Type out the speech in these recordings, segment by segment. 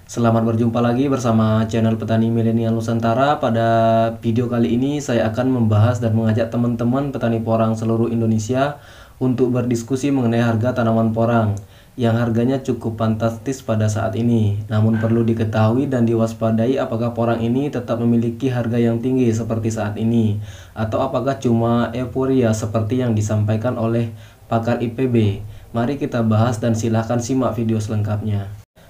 Selamat berjumpa lagi bersama channel Petani Milenial Nusantara. Pada video kali ini saya akan membahas dan mengajak teman-teman petani porang seluruh Indonesia untuk berdiskusi mengenai harga tanaman porang yang harganya cukup fantastis pada saat ini. Namun perlu diketahui dan diwaspadai apakah porang ini tetap memiliki harga yang tinggi seperti saat ini, atau apakah cuma euforia seperti yang disampaikan oleh pakar IPB. Mari kita bahas dan silahkan simak video selengkapnya.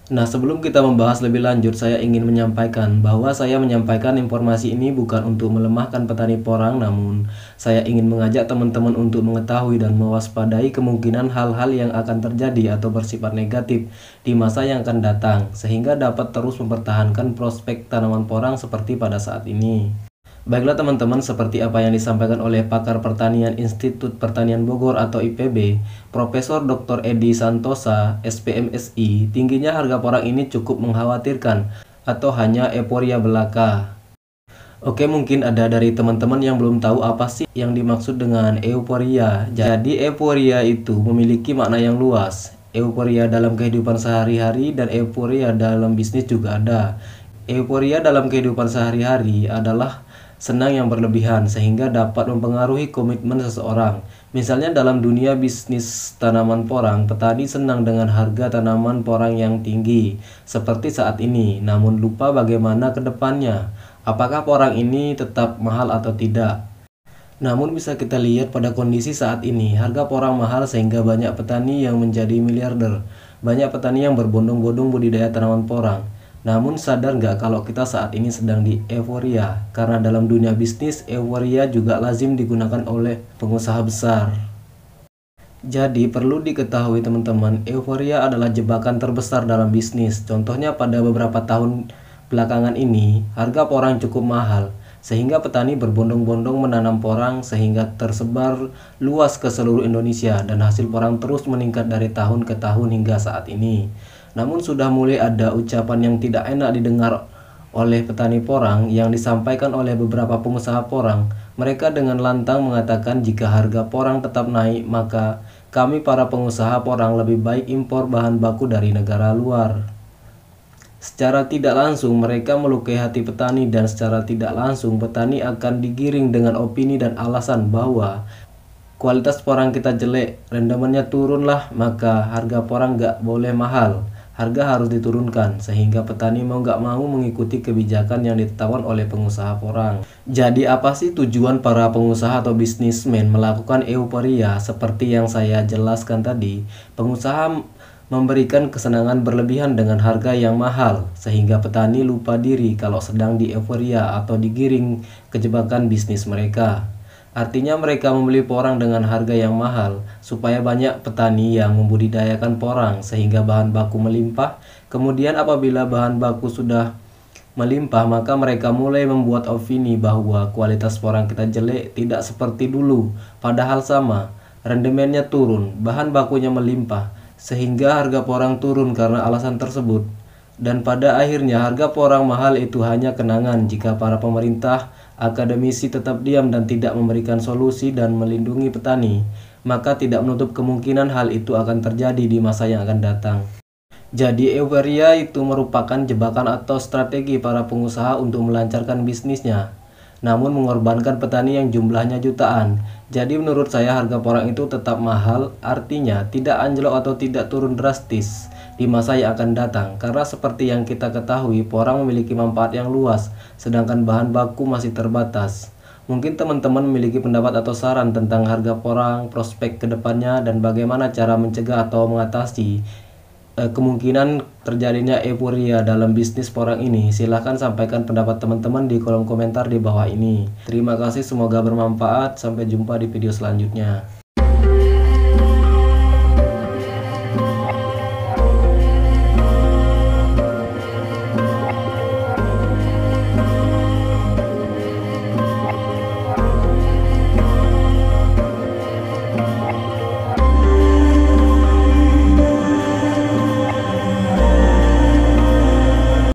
Nah, sebelum kita membahas lebih lanjut, saya ingin menyampaikan bahwa saya menyampaikan informasi ini bukan untuk melemahkan petani porang, namun saya ingin mengajak teman-teman untuk mengetahui dan mewaspadai kemungkinan hal-hal yang akan terjadi atau bersifat negatif di masa yang akan datang, sehingga dapat terus mempertahankan prospek tanaman porang seperti pada saat ini. Baiklah teman-teman, seperti apa yang disampaikan oleh pakar pertanian Institut Pertanian Bogor atau IPB, Profesor Dr. Edi Santosa, SPMSI, tingginya harga porang ini cukup mengkhawatirkan atau hanya euforia belaka. Oke, mungkin ada dari teman-teman yang belum tahu apa sih yang dimaksud dengan euforia. Jadi euforia itu memiliki makna yang luas. Euforia dalam kehidupan sehari-hari dan euforia dalam bisnis juga ada. Euforia dalam kehidupan sehari-hari adalah senang yang berlebihan sehingga dapat mempengaruhi komitmen seseorang. Misalnya dalam dunia bisnis tanaman porang, petani senang dengan harga tanaman porang yang tinggi seperti saat ini, namun lupa bagaimana ke depannya. Apakah porang ini tetap mahal atau tidak? Namun bisa kita lihat pada kondisi saat ini, harga porang mahal sehingga banyak petani yang menjadi miliarder. Banyak petani yang berbondong-bondong budidaya tanaman porang. Namun sadar nggak kalau kita saat ini sedang di euforia? Karena dalam dunia bisnis, euforia juga lazim digunakan oleh pengusaha besar. Jadi perlu diketahui teman-teman, euforia adalah jebakan terbesar dalam bisnis. Contohnya pada beberapa tahun belakangan ini, harga porang cukup mahal, sehingga petani berbondong-bondong menanam porang sehingga tersebar luas ke seluruh Indonesia dan hasil porang terus meningkat dari tahun ke tahun hingga saat ini. Namun sudah mulai ada ucapan yang tidak enak didengar oleh petani porang yang disampaikan oleh beberapa pengusaha porang. Mereka dengan lantang mengatakan jika harga porang tetap naik, maka kami para pengusaha porang lebih baik impor bahan baku dari negara luar. Secara tidak langsung mereka melukai hati petani, dan secara tidak langsung petani akan digiring dengan opini dan alasan bahwa kualitas porang kita jelek, rendemennya turun lah, maka harga porang gak boleh mahal. Harga harus diturunkan, sehingga petani mau gak mau mengikuti kebijakan yang ditetapkan oleh pengusaha porang. Jadi apa sih tujuan para pengusaha atau bisnismen melakukan euforia seperti yang saya jelaskan tadi? Pengusaha memberikan kesenangan berlebihan dengan harga yang mahal, sehingga petani lupa diri kalau sedang di euforia atau digiring kejebakan bisnis mereka. Artinya mereka membeli porang dengan harga yang mahal supaya banyak petani yang membudidayakan porang sehingga bahan baku melimpah. Kemudian apabila bahan baku sudah melimpah, maka mereka mulai membuat opini bahwa kualitas porang kita jelek, tidak seperti dulu. Padahal sama, rendemennya turun, bahan bakunya melimpah, sehingga harga porang turun karena alasan tersebut. Dan pada akhirnya harga porang mahal itu hanya kenangan jika para pemerintah, akademisi tetap diam dan tidak memberikan solusi dan melindungi petani, maka tidak menutup kemungkinan hal itu akan terjadi di masa yang akan datang. Jadi euforia itu merupakan jebakan atau strategi para pengusaha untuk melancarkan bisnisnya, namun mengorbankan petani yang jumlahnya jutaan. Jadi menurut saya harga porang itu tetap mahal, artinya tidak anjlok atau tidak turun drastis di masa yang akan datang, karena seperti yang kita ketahui, porang memiliki manfaat yang luas sedangkan bahan baku masih terbatas. Mungkin teman-teman memiliki pendapat atau saran tentang harga porang, prospek kedepannya, dan bagaimana cara mencegah atau mengatasi kemungkinan terjadinya euforia dalam bisnis porang ini. Silahkan sampaikan pendapat teman-teman di kolom komentar di bawah ini. Terima kasih, semoga bermanfaat. Sampai jumpa di video selanjutnya.